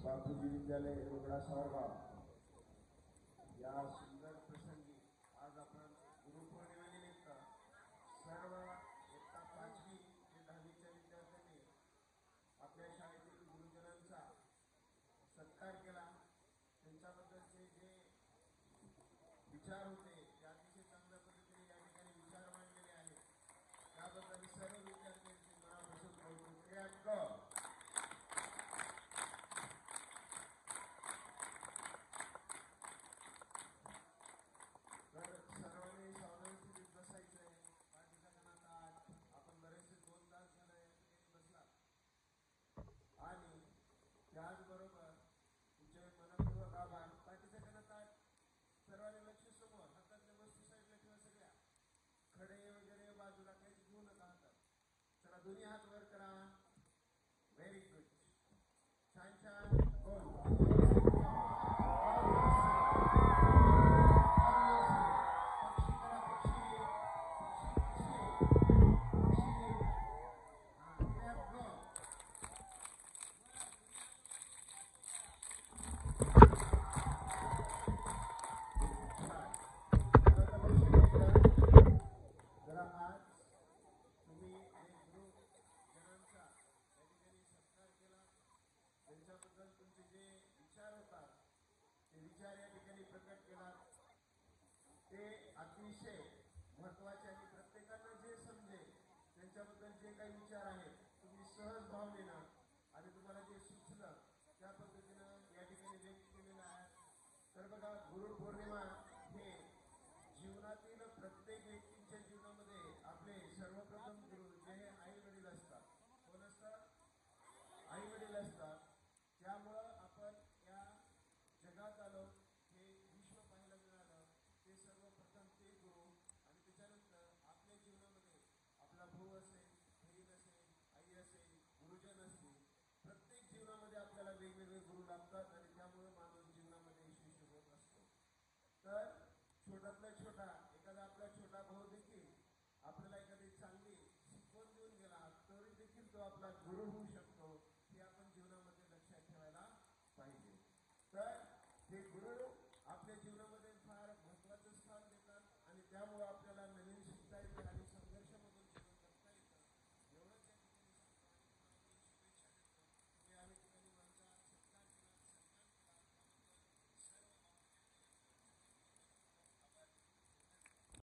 बापूजी विद्यालय रुग्णा सावरगाव या सुंदर प्रसंगी आज आपण गुरुपौर्णिमेनिमित्त सर्व इयत्ता 5वी ते 10वीच्या विद्यार्थ्यांनी आपल्या शाळेतील गुरुजनांचा सत्कार केला. त्यांच्याबद्दलचे जे विचार होते ते अतिशय चांगल्या पद्धतीने या ठिकाणी विचार मांडलेले आहेत. त्याबद्दल सर्व विद्यार्थ्यांचे मनापासून कौतुक. आणि त्याचबरोबर तुमचे मनपूर्वक आभार. पाठीच्या कानात सर्वांनी लक्ष समोर, हातातल्या वस्तू साईडला ठेवा. सगळ्या खडे वगैरे बाजूला काही घेऊ नका हातात. चला दोन्ही हात वर करा. Very good. छान छान. त्यांच्याबद्दल तुमचे जे विचार होतात ते विचार या ठिकाणी प्रकट केला. ते अतिशय महत्वाचे आणि प्रत्येकांना जे समजेल त्यांच्याबद्दल जे काही विचार आहेत तुम्ही सहज भावनेनं आणि तुम्हाला जे सुचलं त्या पद्धतीनं या ठिकाणी व्यक्त केलेलं आहे. तर बघा, गुरुपौर्णिमा हे जीवनातील प्रत्येक व्यक्तीच्या जीवनामध्ये आपले सर्वप्रथम गुरु जे हे आई वडील असतात. कोण असतात? आई वडील असतात. त्यामुळं आपण या जगात आलो, हे विश्व पाहायला मिळालं. ते सर्वप्रथम ते गुरु आणि त्याच्यानंतर आपल्या जीवनामध्ये आपला भाऊ असेल, बहीण असेल, आई असेल, गुरुजन असतील. प्रत्येक जीवनामध्ये आपल्याला वेगवेगळे गुरु लागतात आणि त्यामुळे माणूस जीवनामध्ये यशस्वी होत असतो. तर छोट्यातला छोटा एखादा आपला छोटा भाऊ देखील आपल्याला एखादी चांगली शिकवण देऊन गेला तरी देखील तो आपला गुरु होऊ